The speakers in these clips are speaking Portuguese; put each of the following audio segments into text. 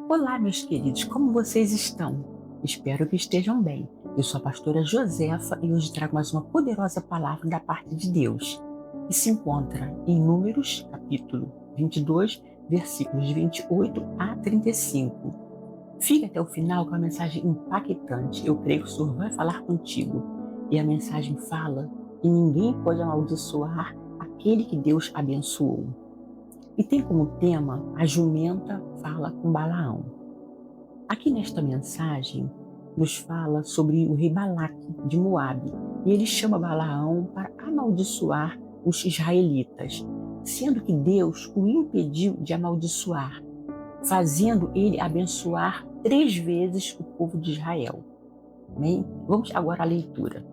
Olá, meus queridos, como vocês estão? Espero que estejam bem. Eu sou a pastora Josefa e hoje trago mais uma poderosa palavra da parte de Deus, que se encontra em Números, capítulo 22, versículos de 28 a 35. Fique até o final com a mensagem impactante. Eu creio que o Senhor vai falar contigo. E a mensagem fala que ninguém pode amaldiçoar aquele que Deus abençoou. E tem como tema a jumenta fala com Balaão. Aqui nesta mensagem nos fala sobre o rei Balaque de Moabe e ele chama Balaão para amaldiçoar os israelitas, sendo que Deus o impediu de amaldiçoar, fazendo ele abençoar 3 vezes o povo de Israel. Amém? Vamos agora à leitura.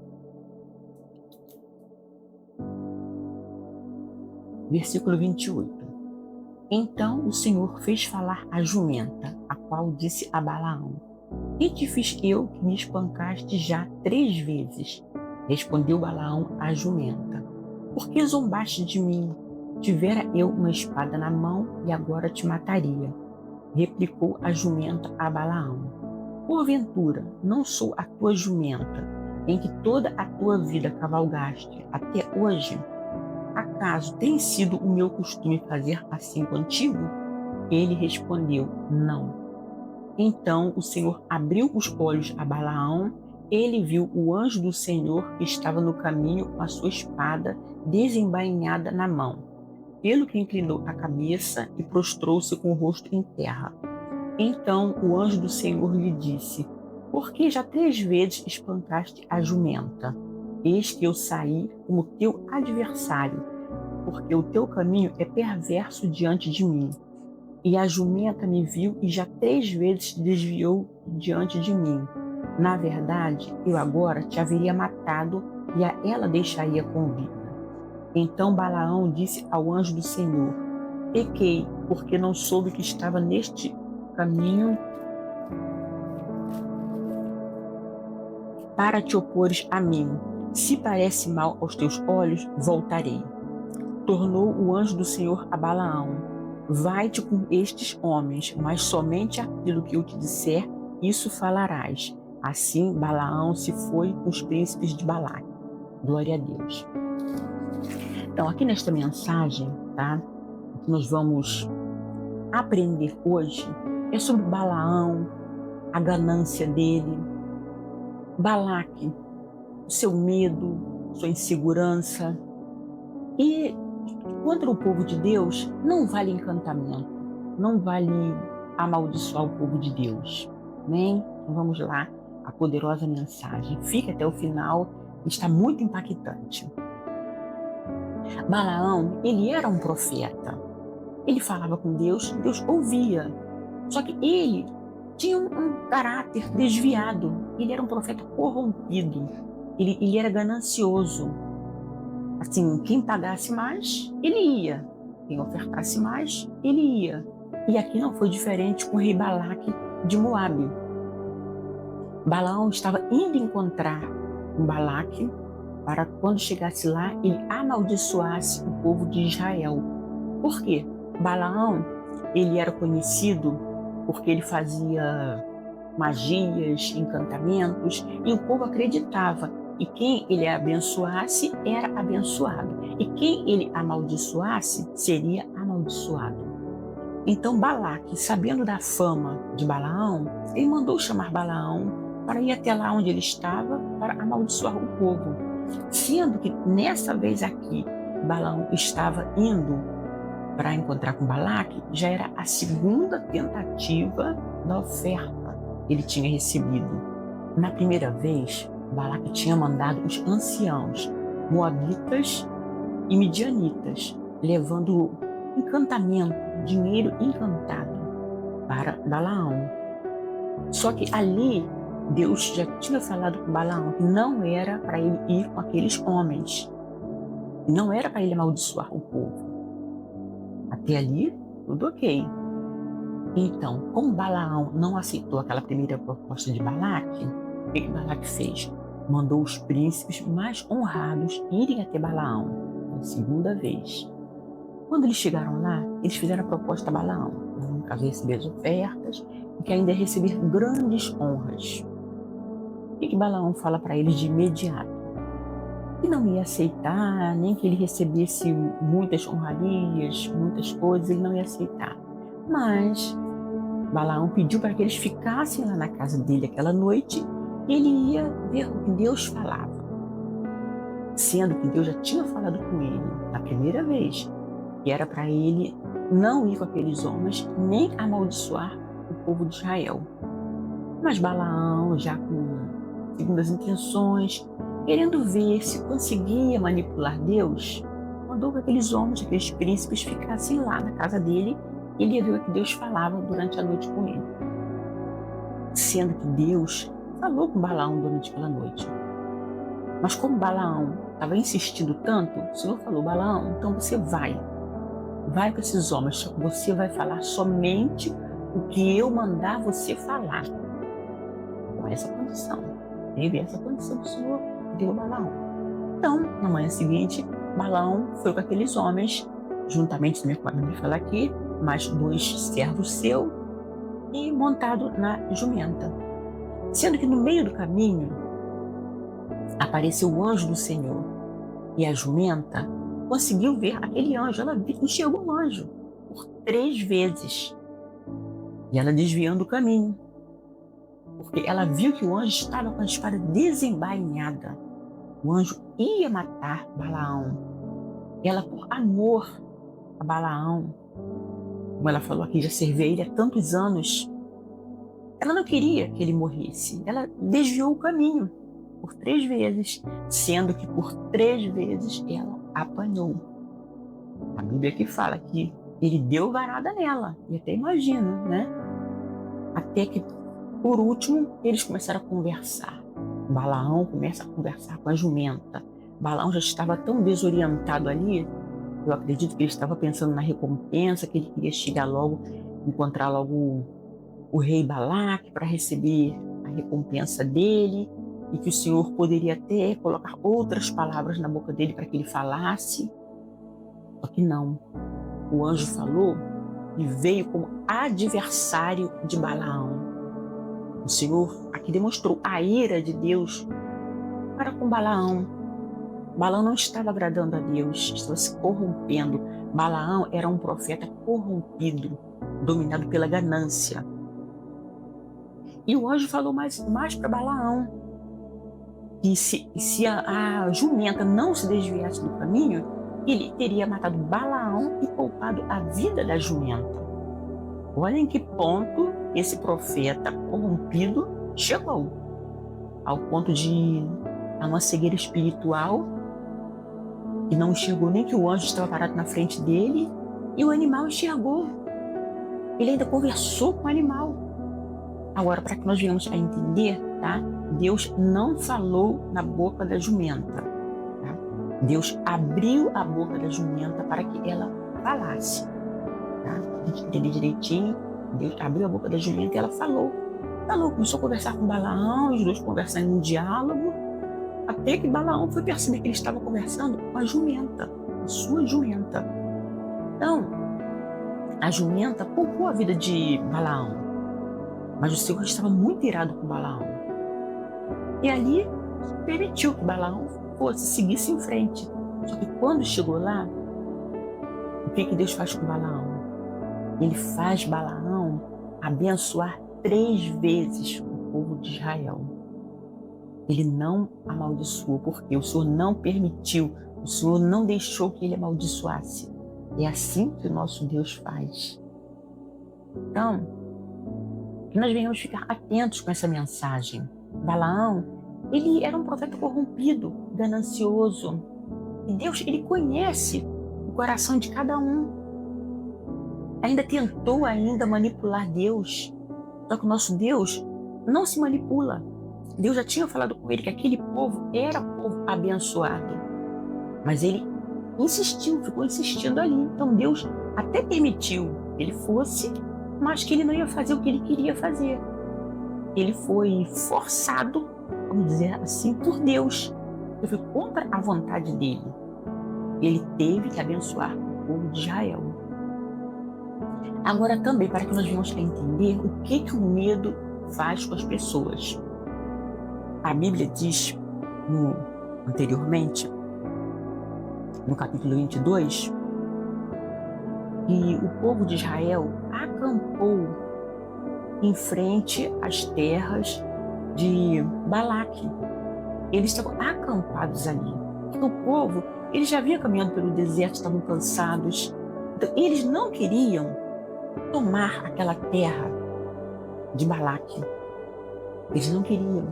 Versículo 28. Então o Senhor fez falar a jumenta, a qual disse a Balaão: Que te fiz eu que me espancaste já 3 vezes? Respondeu Balaão à jumenta: Por que zombaste de mim? Tivera eu uma espada na mão e agora te mataria. Replicou a jumenta a Balaão: Porventura, não sou a tua jumenta, em que toda a tua vida cavalgaste até hoje? Acaso tem sido o meu costume fazer assim contigo? Ele respondeu: Não. Então o Senhor abriu os olhos a Balaão. Ele viu o anjo do Senhor que estava no caminho com a sua espada desembainhada na mão. Pelo que inclinou a cabeça e prostrou-se com o rosto em terra. Então o anjo do Senhor lhe disse: Por que já 3 vezes espancaste a jumenta? Eis que eu saí como teu adversário, porque o teu caminho é perverso diante de mim. E a jumenta me viu e já 3 vezes desviou diante de mim. Na verdade, eu agora te haveria matado e a ela deixaria com vida. Então Balaão disse ao anjo do Senhor: Pequei, porque não soube que estava neste caminho para te opores a mim. Se parece mal aos teus olhos, voltarei. Tornou o anjo do Senhor a Balaão: Vai-te com estes homens, mas somente aquilo que eu te disser, isso falarás. Assim Balaão se foi com os príncipes de Balaque. Glória a Deus. Então, aqui nesta mensagem, tá? O que nós vamos aprender hoje é sobre Balaão, a ganância dele, Balaque, o seu medo, sua insegurança. E contra o povo de Deus não vale encantamento, não vale amaldiçoar o povo de Deus. Amém? Então vamos lá, a poderosa mensagem. Fique até o final, está muito impactante. Balaão, ele era um profeta. Ele falava com Deus, Deus ouvia. Só que ele tinha um caráter desviado. Ele era um profeta corrompido. Ele era ganancioso. Assim, quem pagasse mais, ele ia. Quem ofertasse mais, ele ia. E aqui não foi diferente com o rei Balaque de Moabe. Balaão estava indo encontrar com Balaque para quando chegasse lá, ele amaldiçoasse o povo de Israel. Por quê? Balaão, ele era conhecido porque ele fazia magias, encantamentos, e o povo acreditava. E quem ele abençoasse era abençoado. E quem ele amaldiçoasse seria amaldiçoado. Então Balaque, sabendo da fama de Balaão, ele mandou chamar Balaão para ir até lá onde ele estava para amaldiçoar o povo. Sendo que nessa vez aqui, Balaão estava indo para encontrar com Balaque, já era a segunda tentativa da oferta que ele tinha recebido. Na primeira vez, Balaque tinha mandado os anciãos, moabitas e midianitas, levando encantamento, dinheiro encantado para Balaão. Só que ali, Deus já tinha falado com Balaão que não era para ele ir com aqueles homens. Não era para ele amaldiçoar o povo. Até ali, tudo ok. Então, como Balaão não aceitou aquela primeira proposta de Balaque, o que Balaque fez? Mandou os príncipes mais honrados irem até Balaão, pela segunda vez. Quando eles chegaram lá, eles fizeram a proposta a Balaão. No caso, receber as ofertas e que ainda ia receber grandes honras. O que Balaão fala para ele de imediato? Que não ia aceitar, nem que ele recebesse muitas honrarias, muitas coisas, ele não ia aceitar. Mas Balaão pediu para que eles ficassem lá na casa dele aquela noite e ele ia ver o que Deus falava. Sendo que Deus já tinha falado com ele na primeira vez, que era para ele não ir com aqueles homens nem amaldiçoar o povo de Israel. Mas Balaão, já com segundas intenções, querendo ver se conseguia manipular Deus, mandou que aqueles homens, aqueles príncipes, ficassem lá na casa dele e ele ia ver o que Deus falava durante a noite com ele. Sendo que Deus falou com Balaão durante aquela noite. Mas como Balaão estava insistindo tanto, o Senhor falou: Balaão, então você vai com esses homens, só que você vai falar somente o que eu mandar você falar. Com essa condição. Teve essa condição que o Senhor deu a Balaão. Então, na manhã seguinte, Balaão foi com aqueles homens, juntamente, não me falar aqui, mais 2 servos seus, e montado na jumenta. Sendo que no meio do caminho, apareceu o anjo do Senhor. E a jumenta conseguiu ver aquele anjo. Ela enxergou o anjo por 3 vezes. E ela desviando o caminho. Porque ela viu que o anjo estava com a espada desembainhada. O anjo ia matar Balaão. Ela, por amor a Balaão, como ela falou aqui, já servia ele há tantos anos, ela não queria que ele morresse. Ela desviou o caminho por 3 vezes, sendo que por 3 vezes ela apanhou. A Bíblia aqui fala que ele deu varada nela, e até imagina, né? Até que, por último, eles começaram a conversar. Balaão começa a conversar com a jumenta. Balaão já estava tão desorientado ali, eu acredito que ele estava pensando na recompensa, que ele queria chegar logo, encontrar logo o rei Balaque para receber a recompensa dele, e que o Senhor poderia até colocar outras palavras na boca dele para que ele falasse. Só que não. O anjo falou e veio como adversário de Balaão. O Senhor aqui demonstrou a ira de Deus para com Balaão. Balaão não estava agradando a Deus, estava se corrompendo. Balaão era um profeta corrompido, dominado pela ganância. E o anjo falou mais para Balaão que se a jumenta não se desviasse do caminho, ele teria matado Balaão e poupado a vida da jumenta. Olha em que ponto esse profeta corrompido chegou. Ao ponto de uma cegueira espiritual, que não enxergou nem que o anjo estava parado na frente dele, e o animal enxergou. Ele ainda conversou com o animal. Agora, para que nós venhamos a entender, tá? Deus não falou na boca da jumenta. Tá? Deus abriu a boca da jumenta para que ela falasse. Tá? A gente entender direitinho. Deus abriu a boca da jumenta e ela falou. Começou a conversar com Balaão, os dois conversando em um diálogo, até que Balaão foi perceber que ele estava conversando com a jumenta, a sua jumenta. Então, a jumenta poupou a vida de Balaão, mas o Senhor estava muito irado com Balaão. E ali permitiu que Balaão seguisse em frente. Só que quando chegou lá, o que Deus faz com Balaão? Ele faz Balaão abençoar 3 vezes o povo de Israel. Ele não amaldiçoou, porque o Senhor não permitiu, o Senhor não deixou que ele amaldiçoasse. É assim que o nosso Deus faz. Então, que nós venhamos ficar atentos com essa mensagem. Balaão, ele era um profeta corrompido, ganancioso. E Deus, ele conhece o coração de cada um. Ainda tentou manipular Deus. Só que o nosso Deus não se manipula. Deus já tinha falado com ele que aquele povo era povo abençoado. Mas ele ficou insistindo ali. Então Deus até permitiu que ele fosse, mas que ele não ia fazer o que ele queria fazer. Ele foi forçado, vamos dizer assim, por Deus. Ele foi contra a vontade dele. Ele teve que abençoar o povo de Israel. Agora também, para que nós venhamos a entender o que o medo faz com as pessoas. A Bíblia diz, anteriormente, no capítulo 22, que o povo de Israel acampou em frente às terras de Balaque. Eles estavam acampados ali. Porque o povo, eles já vinham caminhando pelo deserto, estavam cansados. Então, eles não queriam tomar aquela terra de Balaque. Eles não queriam.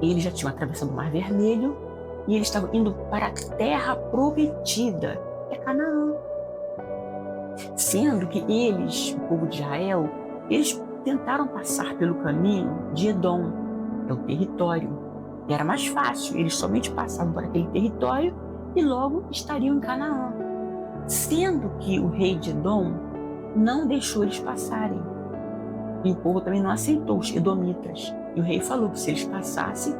Eles já tinham atravessado o Mar Vermelho e eles estavam indo para a terra prometida, que é Canaã. Sendo que eles, o povo de Israel, eles tentaram passar pelo caminho de Edom, que é o território. E era mais fácil, eles somente passavam por aquele território e logo estariam em Canaã. Sendo que o rei de Edom não deixou eles passarem. E o povo também não aceitou os edomitas. E o rei falou que se eles passassem,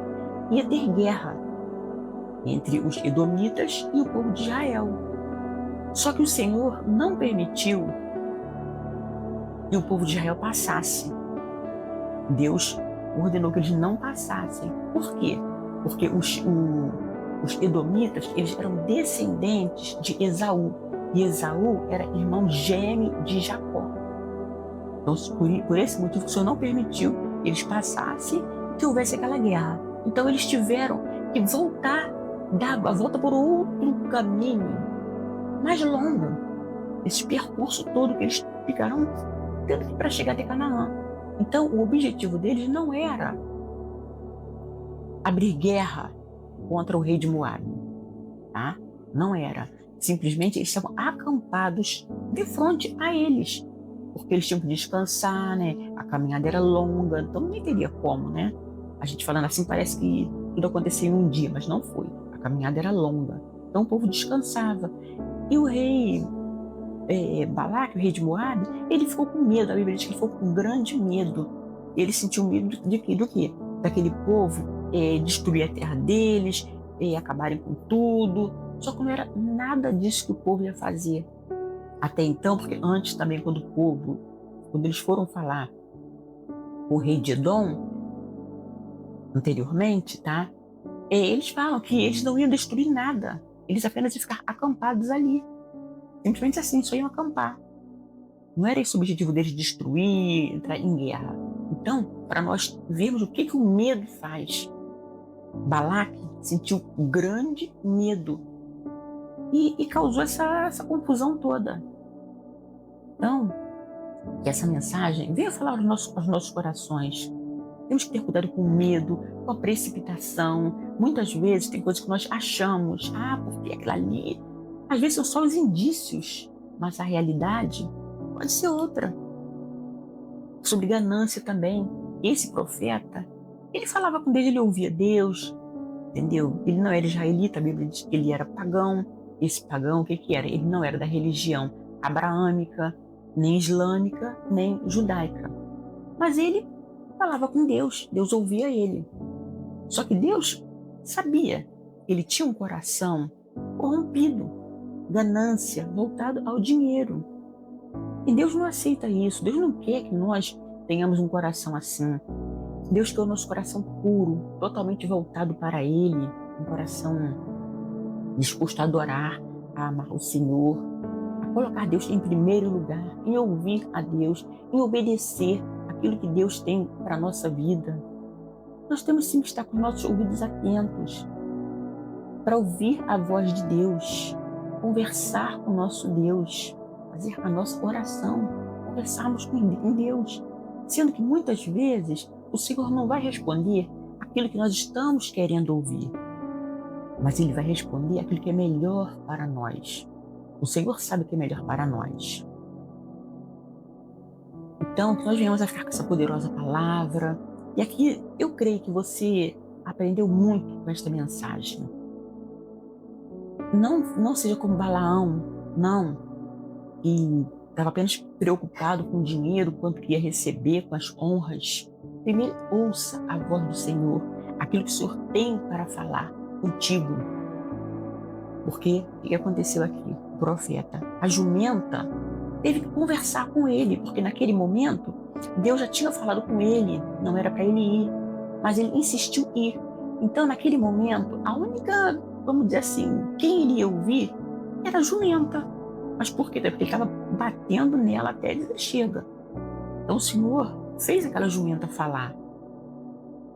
ia ter guerra entre os edomitas e o povo de Israel. Só que o Senhor não permitiu que o povo de Israel passasse. Deus ordenou que eles não passassem. Por quê? Porque os edomitas, eles eram descendentes de Esaú. E Esaú era irmão gêmeo de Jacó. Então, por esse motivo, o Senhor não permitiu que eles passassem e que houvesse aquela guerra. Então, eles tiveram que voltar, dar a volta por outro caminho mais longo. Esse percurso todo que eles ficaram tendo para chegar até Canaã. Então, o objetivo deles não era abrir guerra contra o rei de Moabe, tá? Não era. Simplesmente eles estavam acampados de frente a eles, porque eles tinham que descansar, né? A caminhada era longa, então nem teria como, né? A gente falando assim parece que tudo aconteceu em um dia, mas não foi. A caminhada era longa, então o povo descansava. E o rei Balaque, o rei de Moabe, ele ficou com medo. A Bíblia diz que ele ficou com grande medo. Ele sentiu medo de quê? Do quê? Daquele povo destruir a terra deles, acabarem com tudo. Só que não era nada disso que o povo ia fazer. Até então, porque antes também, quando eles foram falar com o rei de Edom, anteriormente, tá? Eles falam que eles não iam destruir nada. Eles apenas iam ficar acampados ali. Simplesmente assim, só iam acampar. Não era esse o objetivo deles, destruir, entrar em guerra. Então, para nós vermos o que o medo faz, Balaque sentiu grande medo e causou essa confusão toda. Então, que essa mensagem venha falar aos nossos corações. Temos que ter cuidado com o medo, com a precipitação. Muitas vezes tem coisas que nós achamos, porque aquilo ali, às vezes são só os indícios, mas a realidade pode ser outra. Sobre ganância também. Esse profeta, ele falava com Deus, ele ouvia Deus, entendeu? Ele não era israelita, a Bíblia diz que ele era pagão. Esse pagão, o que era? Ele não era da religião abraâmica, nem islâmica, nem judaica. Mas ele falava com Deus, Deus ouvia ele. Só que Deus sabia que ele tinha um coração corrompido, ganância, voltado ao dinheiro. E Deus não aceita isso. Deus não quer que nós tenhamos um coração assim. Deus quer o nosso coração puro, totalmente voltado para Ele, um coração disposto a adorar, a amar o Senhor, a colocar Deus em primeiro lugar, em ouvir a Deus, em obedecer aquilo que Deus tem para a nossa vida. Nós temos sim que estar com nossos ouvidos atentos para ouvir a voz de Deus, conversar com o nosso Deus, fazer a nossa oração, conversarmos com Deus, sendo que muitas vezes o Senhor não vai responder aquilo que nós estamos querendo ouvir, mas Ele vai responder aquilo que é melhor para nós. O Senhor sabe o que é melhor para nós. Então, que nós venhamos a ficar com essa poderosa palavra. E aqui eu creio que você aprendeu muito com esta mensagem. Não seja como Balaão, não, que estava apenas preocupado com o dinheiro, quanto que ia receber, com as honras. Primeiro, ouça a voz do Senhor, aquilo que o Senhor tem para falar contigo. Porque o que aconteceu aqui? O profeta, a jumenta, teve que conversar com ele, porque naquele momento Deus já tinha falado com ele, não era para ele ir, mas ele insistiu em ir. Então, naquele momento, a única, vamos dizer assim, quem iria ouvir era a jumenta. Mas por quê? Porque ele estava batendo nela até dizer chega. Então o Senhor fez aquela jumenta falar.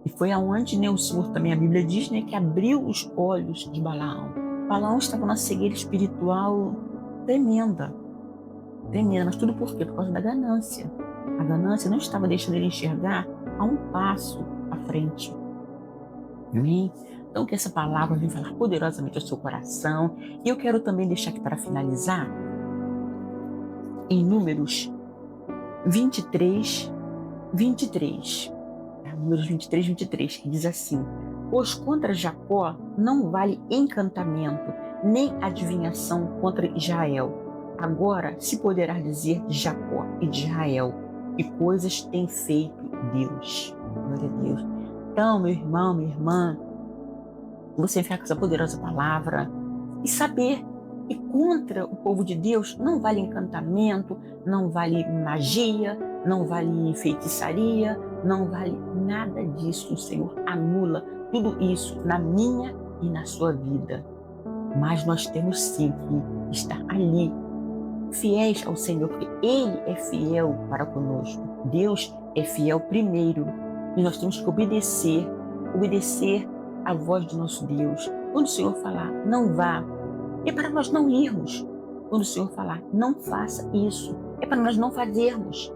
E foi aonde, né, o Senhor também, a Bíblia diz, né, que abriu os olhos de Balaão. Balaão estava numa cegueira espiritual tremenda, tremenda. Mas tudo por quê? Por causa da ganância. A ganância não estava deixando ele enxergar a um passo à frente. Amém? Então que essa palavra venha falar poderosamente ao seu coração. E eu quero também deixar aqui para finalizar, em Números 23, 23. Números 23, 23, que diz assim: pois contra Jacó não vale encantamento, nem adivinhação contra Israel. Agora se poderá dizer de Jacó e de Israel, que coisas tem feito Deus. Glória a Deus. Então, meu irmão, minha irmã, você ficar com essa poderosa palavra e saber que contra o povo de Deus não vale encantamento, não vale magia, não vale feitiçaria, não vale nada disso. O Senhor anula tudo isso na minha e na sua vida. Mas nós temos sim que estar ali, fiéis ao Senhor, porque Ele é fiel para conosco. Deus é fiel primeiro e nós temos que obedecer à voz do nosso Deus. Quando o Senhor falar, não vá, é para nós não irmos. Quando o Senhor falar, não faça isso, é para nós não fazermos.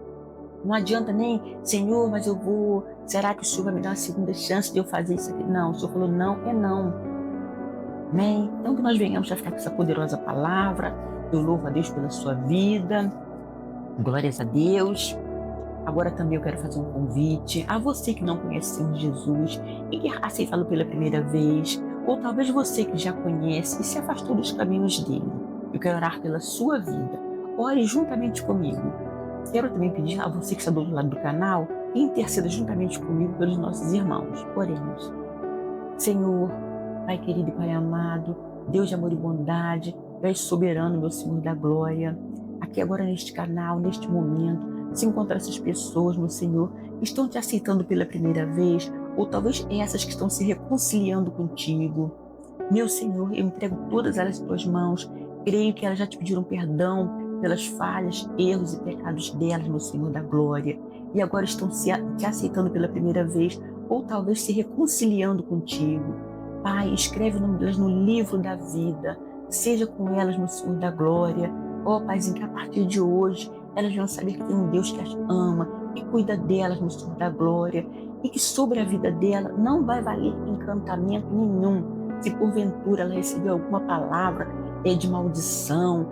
Não adianta nem, Senhor, mas eu vou, será que o Senhor vai me dar uma segunda chance de eu fazer isso aqui? Não, o Senhor falou não, é não. Amém? Então que nós venhamos a ficar com essa poderosa palavra. Eu louvo a Deus pela sua vida. Glórias a Deus. Agora também eu quero fazer um convite a você que não conhece o Senhor Jesus e quer aceitá-lo pela primeira vez, ou talvez você que já conhece e se afastou dos caminhos dele. Eu quero orar pela sua vida. Ore juntamente comigo. Quero também pedir a você que está do outro lado do canal que interceda juntamente comigo pelos nossos irmãos. Oremos. Senhor, Pai querido e Pai amado, Deus de amor e bondade, Tu és soberano, meu Senhor da glória. Aqui agora neste canal, neste momento, se encontram essas pessoas, meu Senhor, que estão te aceitando pela primeira vez, ou talvez essas que estão se reconciliando contigo. Meu Senhor, eu entrego todas elas em tuas mãos. Creio que elas já te pediram perdão pelas falhas, erros e pecados delas, meu Senhor da glória. E agora estão te aceitando pela primeira vez, ou talvez se reconciliando contigo. Pai, escreve o nome delas no livro da vida. Seja com elas, meu Senhor da glória. Ó, Paizinho, que a partir de hoje elas vão saber que tem um Deus que as ama e cuida delas, meu Senhor da glória, e que sobre a vida dela não vai valer encantamento nenhum. Se porventura ela recebeu alguma palavra de maldição,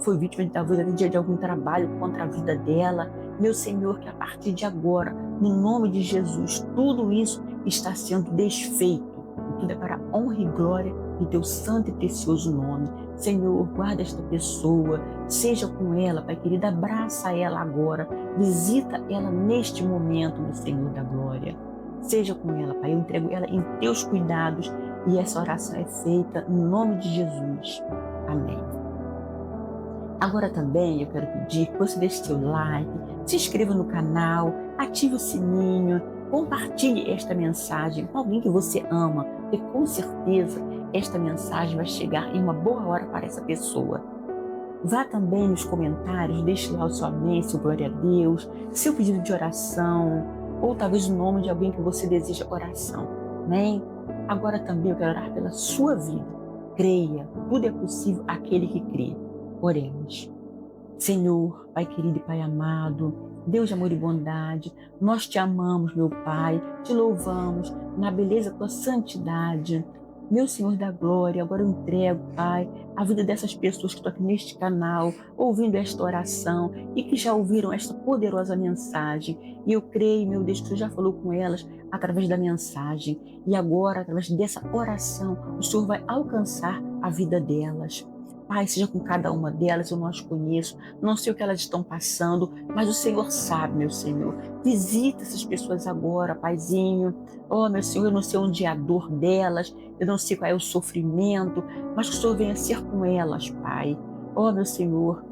foi vítima talvez de algum trabalho contra a vida dela, meu Senhor, que a partir de agora, no nome de Jesus, tudo isso está sendo desfeito. E tudo é para a honra e glória do teu santo e precioso nome. Senhor, guarda esta pessoa, seja com ela, Pai querido, abraça ela agora, visita ela neste momento, meu Senhor da glória. Seja com ela, Pai, eu entrego ela em teus cuidados e essa oração é feita no nome de Jesus. Amém. Agora também eu quero pedir que você deixe seu like, se inscreva no canal, ative o sininho, compartilhe esta mensagem com alguém que você ama, e com certeza esta mensagem vai chegar em uma boa hora para essa pessoa. Vá também nos comentários, deixe lá o seu amém, seu glória a Deus, seu pedido de oração, ou talvez o nome de alguém que você deseja oração. Amém? Agora também eu quero orar pela sua vida. Creia, tudo é possível àquele que crê. Oremos. Senhor, Pai querido e Pai amado, Deus de amor e bondade, nós te amamos, meu Pai, te louvamos na beleza da tua santidade. Meu Senhor da glória, agora eu entrego, Pai, a vida dessas pessoas que estão aqui neste canal, ouvindo esta oração e que já ouviram esta poderosa mensagem. E eu creio, meu Deus, que tu já falou com elas através da mensagem. E agora, através dessa oração, o Senhor vai alcançar a vida delas. Pai, seja com cada uma delas, eu não as conheço, não sei o que elas estão passando, mas o Senhor sabe, meu Senhor. Visita essas pessoas agora, Paizinho. Oh, meu Senhor, eu não sei onde é a dor delas, eu não sei qual é o sofrimento, mas que o Senhor venha ser com elas, Pai. Oh, meu Senhor,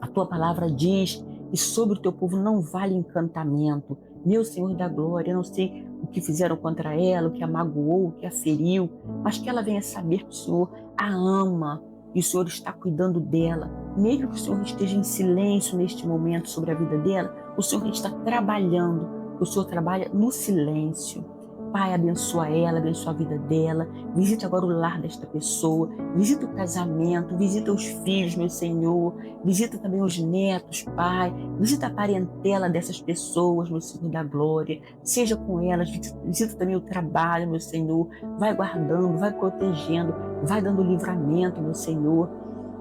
A tua palavra diz que sobre o teu povo não vale encantamento. Meu Senhor da glória, eu não sei o que fizeram contra ela, o que a magoou, o que a feriu, mas que ela venha saber que o Senhor a ama e o Senhor está cuidando dela. Mesmo que o Senhor esteja em silêncio neste momento sobre a vida dela, o Senhor está trabalhando, o Senhor trabalha no silêncio. Pai, abençoa ela, abençoa a vida dela, visita agora o lar desta pessoa, visita o casamento, visita os filhos, meu Senhor, visita também os netos, Pai, visita a parentela dessas pessoas, meu Senhor da glória, seja com elas, visita também o trabalho, meu Senhor, vai guardando, vai protegendo, vai dando livramento, meu Senhor.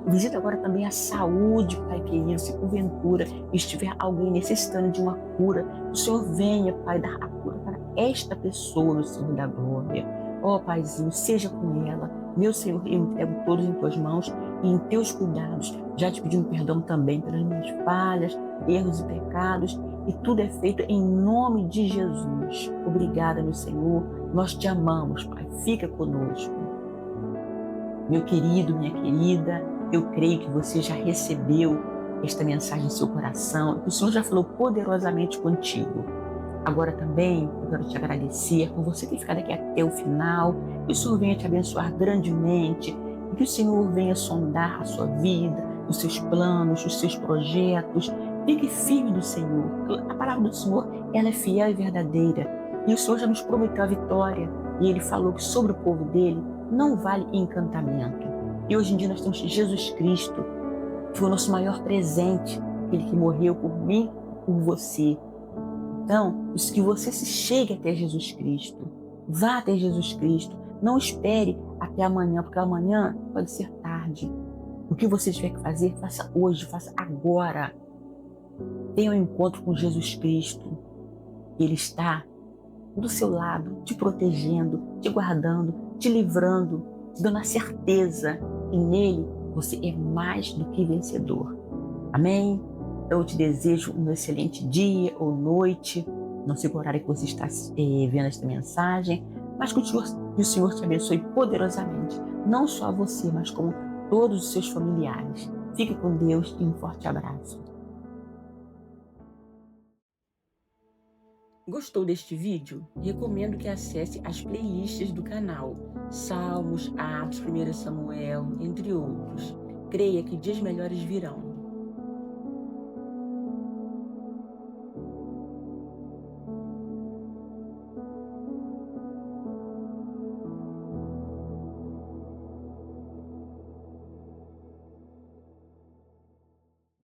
Visita agora também a saúde, Pai querido, se porventura estiver alguém necessitando de uma cura, o Senhor venha, Pai, dar a cura para esta pessoa, meu Senhor da glória. Ó, Paizinho, seja com ela. Meu Senhor, eu entrego todos em tuas mãos e em teus cuidados, já te pedindo perdão também pelas minhas falhas, erros e pecados, e tudo é feito em nome de Jesus. Obrigada, meu Senhor, nós te amamos, Pai, fica conosco. Meu querido, minha querida, eu creio que você já recebeu esta mensagem em seu coração, que o Senhor já falou poderosamente contigo. Agora também eu quero te agradecer por você ter ficado aqui até o final, que o Senhor venha te abençoar grandemente, e que o Senhor venha sondar a sua vida, os seus planos, os seus projetos. Fique firme no Senhor. A palavra do Senhor, ela é fiel e verdadeira. E o Senhor já nos prometeu a vitória. E Ele falou que sobre o povo dele não vale encantamento. E hoje em dia nós temos Jesus Cristo, que foi o nosso maior presente, aquele que morreu por mim, por você. Então, que você se chegue até Jesus Cristo. Vá até Jesus Cristo. Não espere até amanhã, porque amanhã pode ser tarde. O que você tiver que fazer, faça hoje, faça agora. Tenha um encontro com Jesus Cristo. Ele está do seu lado, te protegendo, te guardando, te livrando, te dando a certeza que nele você é mais do que vencedor. Amém? Então eu te desejo um excelente dia ou noite, não sei o horário que você está vendo esta mensagem, mas que o Senhor te abençoe poderosamente, não só você, mas como todos os seus familiares. Fique com Deus e um forte abraço. Gostou deste vídeo? Recomendo que acesse as playlists do canal, Salmos, Atos, 1 Samuel, entre outros. Creia que dias melhores virão.